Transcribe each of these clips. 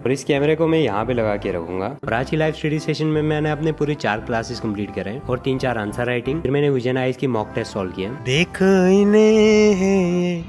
और इस कैमरे को मैं यहाँ पे लगा के रखूंगा। और आज की लाइव स्टडी सेशन में मैंने अपने पूरे 4 क्लासेस कंप्लीट करे और 3-4 आंसर राइटिंग, फिर मैंने विजन आइज की मॉक टेस्ट सॉल्व किया। देखो इन्हें।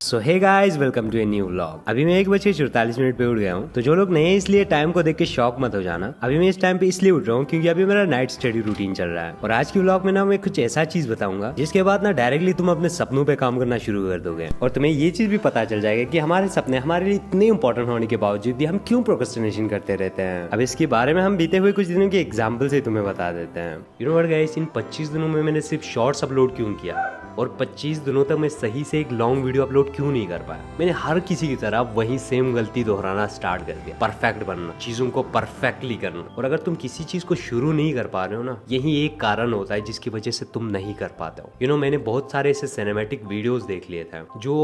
So hey guys, welcome to a new vlog. अभी मैं 1:44 पे उठ गया हूँ। तो जो लोग नए इसलिए टाइम को देख के शॉक मत हो जाना। अभी मैं इस टाइम पे इसलिए उठ रहा हूँ क्योंकि अभी मेरा नाइट स्टडी रूटीन चल रहा है। और आज की व्लॉग में ना मैं कुछ ऐसा चीज बताऊंगा जिसके बाद ना डायरेक्टली तुम अपने सपनों पे काम करना शुरू कर दोगे और तुम्हें ये चीज भी पता चल जाएगा कि हमारे सपने हमारे लिए इतने इंपॉर्टेंट होने के बावजूद भी हम क्यों प्रोक्रेस्टिनेशन करते रहते हैं। अब इसके बारे में हम बीते हुए कुछ दिनों के एग्जाम्पल से तुम्हें बता देते हैं। यू नो व्हाट गाइस, इन 25 दिनों में मैंने सिर्फ शॉर्ट्स अपलोड क्यों किया और 25 दिनों तक मैं सही से एक लॉन्ग वीडियो अपलोड क्यों नहीं कर पाया। मैंने हर किसी की तरह वही सेम गलती दोहराना स्टार्ट कर दिया। परफेक्ट बनना, चीजों को परफेक्टली करना। और अगर तुम किसी चीज को शुरू नहीं कर पा रहे हो ना, यही एक कारण होता है जिसकी वजह से तुम नहीं कर पाते हो। यू नो, मैंने बहुत सारे ऐसे सिनेमैटिक वीडियोस देख लिए थे जो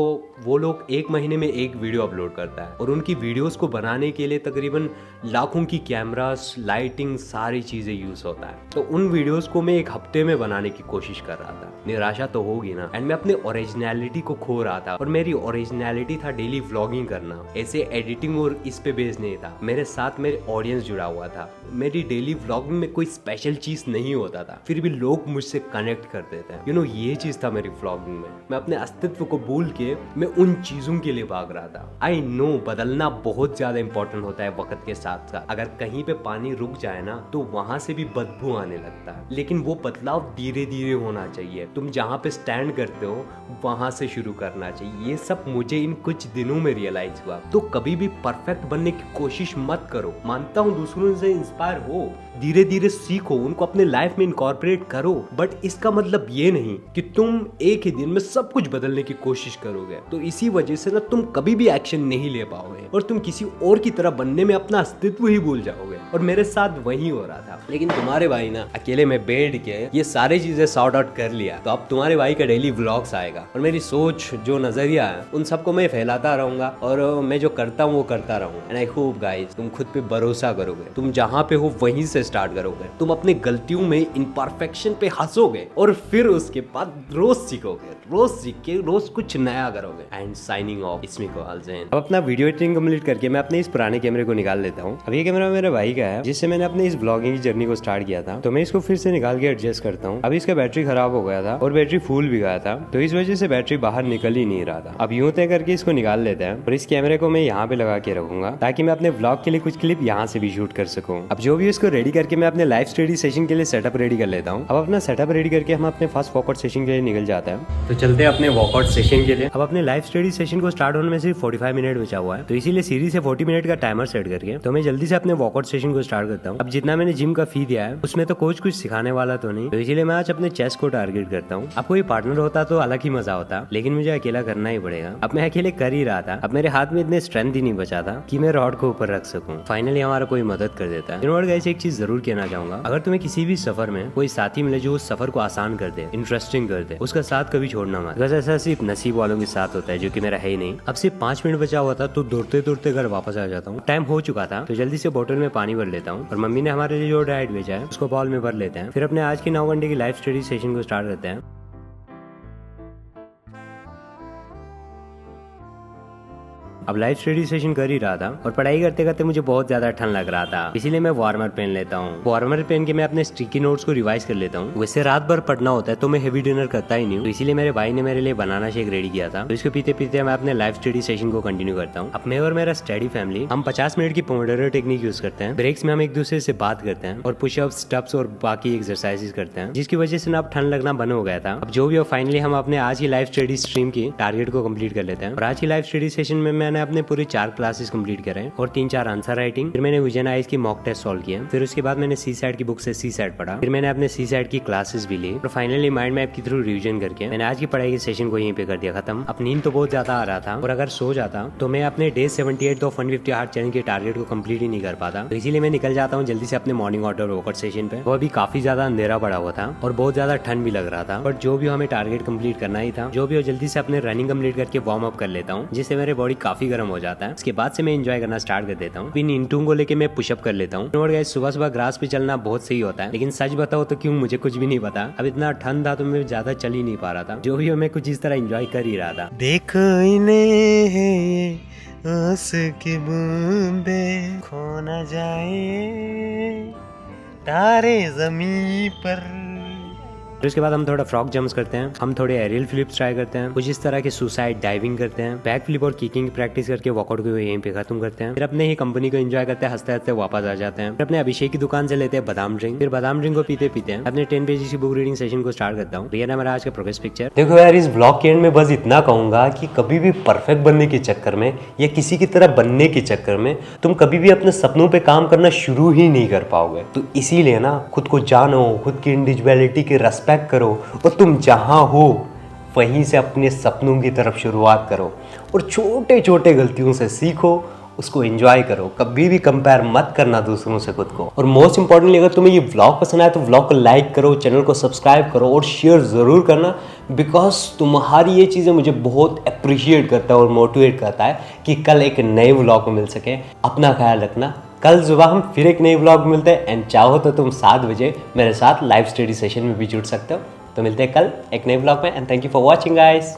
वो लोग 1 महीने में एक वीडियो अपलोड करता है और उनकी वीडियोस को बनाने के लिए तकरीबन लाखों की कैमरास, लाइटिंग, सारी चीजें यूज होता है। तो उन वीडियोस को मैं 1 हफ्ते में बनाने की कोशिश कर रहा था। निराशा तो होगी ना। एंड मैं अपने ओरिजिनलिटी को खो रहा था और मेरी ओरिजिनलिटी था डेली व्लॉगिंग करना। ऐसे एडिटिंग और इस पे बेस नहीं था। मेरे साथ मेरे ऑडियंस जुड़ा हुआ था। मेरी डेली व्लॉगिंग में कोई स्पेशल चीज नहीं होता था, फिर भी लोग मुझसे कनेक्ट करते थे। यू नो, ये चीज था मेरी व्लॉगिंग में। मैं अपने अस्तित्व को भूल के मैं उन चीजों के लिए भाग रहा था। आई नो, बदलना बहुत ज्यादा इंपॉर्टेंट होता है वक्त के साथ साथ। अगर कहीं पे पानी रुक जाए ना तो वहां से भी बदबू आने लगता है, लेकिन वो बदलाव धीरे धीरे होना चाहिए। तुम जहाँ पे स्टैंड करते हो वहां से शुरू करना चाहिए। ये सब मुझे इन कुछ दिनों में रियलाइज हुआ। तो कभी भी परफेक्ट बनने की कोशिश मत करो। मानता हूँ दूसरों से इंस्पायर हो, धीरे धीरे सीखो, उनको अपने लाइफ में इनकॉर्पोरेट करो, बट इसका मतलब ये नहीं कि तुम एक ही दिन में सब कुछ बदलने की कोशिश करोगे। तो इसी वजह से ना तुम कभी भी एक्शन नहीं ले पाओगे और तुम किसी और की तरह बनने में अपना अस्तित्व ही भूल जाओगे। और मेरे साथ वही हो रहा था। लेकिन तुम्हारे भाई ना अकेले में बैठ के ये सारी चीजें सॉर्ट आउट कर लिया। तो अब तुम्हारे भाई का डेली व्लॉग्स आएगा और मेरी सोच, जो नजरिया है, उन सबको मैं फैलाता रहूंगा और मैं जो करता हूँ वो करता रहूंगा। एंड आई होप गाइस तुम खुद पे भरोसा करोगे। तुम जहाँ पे हो वहीं से स्टार्ट करोगे। तुम अपने गलतियों में, इम्परफेक्शन पे हंसोगे और फिर उसके बाद रोज सीखोगे। रोज सीख के रोज कुछ नया करोगे। एंड साइनिंग ऑफ, इसमें को अब अपना वीडियो एडिटिंग कंप्लीट करके मैं अपने इस पुराने कैमरे को निकाल लेता हूँ। अब ये कैमरा मेरे भाई का है जिससे मैंने अपने इस ब्लॉगिंग की जर्नी को स्टार्ट किया था। तो मैं इसको फिर से निकाल के एडजस्ट करता हूँ। अभी इसका बैटरी खराब हो गया था और बैटरी फुल भी गया था, तो इस वजह से बैटरी बाहर निकल ही नहीं रहा था। अब यूं तय करके इसको निकाल लेते हैं और इस कैमरे को मैं यहाँ पे लगा के रखूंगा ताकि मैं अपने व्लॉग के लिए कुछ क्लिप यहाँ से भी शूट कर सकूँ। अब जो भी इसको रेडी करके मैं अपने लाइव स्टडी सेशन के लिए सेटअप रेडी कर लेता हूँ। अब अपना सेटअप रेडी करके हम अपने फर्स्ट वर्कआउट सेशन के लिए निकल जाते हैं। तो चलते हैं अपने वर्कआउट सेशन के लिए। अब अपने लाइव स्टडी सेशन को स्टार्ट होने में सिर्फ 45 मिनट बचा हुआ है, तो इसीलिए सीरीज से 40 मिनट का टाइमर सेट करके तो मैं जल्दी से अपने वर्कआउट सेशन को स्टार्ट करता हूँ। अब जितना मैंने जिम का फी दिया है उसमें तो कोच कुछ सिखाने वाला तो नहीं, तो इसीलिए मैं आज अपने चेस्ट को टारगेट करता हूँ। अब कोई पार्टनर होता तो अलग ही मजा होता, लेकिन मुझे अकेला करना ही पड़ेगा। अब मैं अकेले कर ही रहा था। अब मेरे हाथ में इतने स्ट्रेंथ ही नहीं बचा था कि मैं रॉड को ऊपर रख सकूं। फाइनली हमारा कोई मदद कर देता है। और गाइस, एक चीज जरूर कहना चाहूंगा, अगर तुम्हें किसी भी सफर में कोई साथी मिले जो उस सफर को आसान कर दे, इंटरेस्टिंग कर दे, उसका साथ कभी छोड़ना मत। बस ऐसा सिर्फ नसीब वालों के साथ होता है, जो कि मेरा है ही नहीं। अब सिर्फ 5 मिनट बचा हुआ था तो दौड़ते दौड़ते घर वापस आ जाता हूँ। टाइम हो चुका था तो जल्दी से बोतल में पानी भर लेता हूँ और मम्मी ने हमारे लिए जो डाइट भेजा है उसको बॉल में भर लेते हैं। फिर अपने आज की 9 घंटे की लाइव स्टडी सेशन को स्टार्ट करते हैं। अब लाइव स्टडी सेशन कर ही रहा था और पढ़ाई करते करते मुझे बहुत ज्यादा ठंड लग रहा था, इसीलिए मैं वार्मर पहन लेता हूँ। वार्मर पहन के मैं अपने स्टिकी नोट्स को रिवाइज कर लेता हूँ। वैसे रात भर पढ़ना होता है तो मैं हेवी डिनर करता ही नहीं हूँ, तो इसीलिए मेरे भाई ने मेरे लिए बनाना शेक रेडी किया था। तो इसको पीते पीते मैं अपने लाइव स्टडी सेशन को कंटिन्यू करता हूँ। अब मैं और मेरा स्टडी फैमिली हम 50 मिनट की पोमोडोरो टेक्निक यूज करते हैं। ब्रेक्स में हम एक दूसरे से बात करते हैं और पुशअप, स्टप्स और बाकी एक्सरसाइजेस करते हैं, जिसकी वजह से ना अब ठंड लगना बंद हो गया था। अब जो भी हो, फाइनली हम अपने आज की लाइव स्टडी स्ट्रीम की टारगेट को कंप्लीट कर लेते हैं। और आज की लाइव स्टडी सेशन में मैंने अपने पूरे 4 क्लासेस कंप्लीट करे और 3-4 आंसर राइटिंग, फिर मैंने विजन आइज की मॉक टेस्ट सॉल्व किया। फिर उसके बाद मैंने सी साइड की बुक से सी साइड पढ़ा। फिर मैंने अपने सी साइड की क्लासेस भी ली और फाइनली माइंड मैप के थ्रू रिवीजन करके मैंने आज की पढ़ाई के सेशन को यहीं पे कर दिया खत्म। अब नींद तो बहुत ज्यादा आ रहा था और अगर सो जाता तो मैं अपने डे 78 ऑफ 150 हार्ड चैलेंज के टारगेट को कंप्लीट ही नहीं कर पाता। तो इसीलिए मैं निकल जाता हूँ जल्दी से अपने मॉर्निंग वाटर वर्कआउट सेशन पे। वो अभी काफी ज्यादा अंधेरा पड़ा हुआ था और बहुत ज्यादा ठंड भी लग रहा था, बट जो भी हमें टारगेट कंप्लीट करना ही था, जो भी हो जल्दी से अपने रनिंग कंप्लीट करके वार्म अप कर लेता हूँ, जिससे मेरे बॉडी काफी गर्म हो जाता है। उसके बाद से मैं एंजॉय करना स्टार्ट कर देता हूँ। इन इंटू को लेके मैं पुशअप कर लेता हूँ। और गाइस, सुबह सुबह ग्रास पे चलना बहुत सही होता है, लेकिन सच बताओ तो क्यों मुझे कुछ भी नहीं पता। अब इतना ठंड था तो मैं ज्यादा चल ही नहीं पा रहा था। जो भी हो, मैं कुछ इस तरह एंजॉय कर ही रहा था। देखो इन्हें उसकी बूंदे खो न जाए तारे ज़मीं पर। फिर उसके बाद हम थोड़ा फ्रॉक जंप्स करते हैं, हम थोड़े एरियल फ्लिप्स ट्राई करते हैं, कुछ इस तरह के सुसाइड डाइविंग करते हैं, बैक फ्लिप और किकिंग की प्रैक्टिस करके वर्कआउट को यहीं पे खत्म करते हैं। फिर अपने ही कंपनी को एंजॉय करते हैं, हंसते हंसते वापस आ जाते हैं। फिर अपने अभिषेक की दुकान से लेते हैं बादाम ड्रिंक, फिर बादाम ड्रिंक को पीते पीते हैं अपने 10 पेजेस की बुक रीडिंग सेशन को स्टार्ट करता हूँ। ये ना मेरा आज का प्रोग्रेस पिक्चर। देखो यार, इस ब्लॉग के एंड में बस इतना कहूंगा कि कभी भी परफेक्ट बनने के चक्कर में या किसी की तरह बनने के चक्कर में तुम कभी भी अपने सपनों पे काम करना शुरू ही नहीं कर पाओगे। तो इसीलिए ना खुद को जानो, खुद की इंडिविजुअलिटी की रेस्पेक्ट करो और तुम जहां हो वहीं से अपने सपनों की तरफ शुरुआत करो और छोटे छोटे गलतियों से सीखो, उसको एंजॉय करो। कभी भी कंपेयर मत करना दूसरों से खुद को। और मोस्ट इंपॉर्टेंटली, अगर तुम्हें ये व्लॉग पसंद आए तो व्लॉग को लाइक करो, चैनल को सब्सक्राइब करो और शेयर ज़रूर करना, बिकॉज तुम्हारी ये चीज़ें मुझे बहुत अप्रिशिएट करता है और मोटिवेट करता है कि कल एक नए व्लॉग को मिल सके। अपना ख्याल रखना। कल सुबह हम फिर एक नई व्लॉग मिलते हैं एंड चाहो तो तुम 7 बजे मेरे साथ लाइव स्टडी सेशन में भी जुड़ सकते हो। तो मिलते हैं कल एक नए व्लॉग में and thank you for watching guys.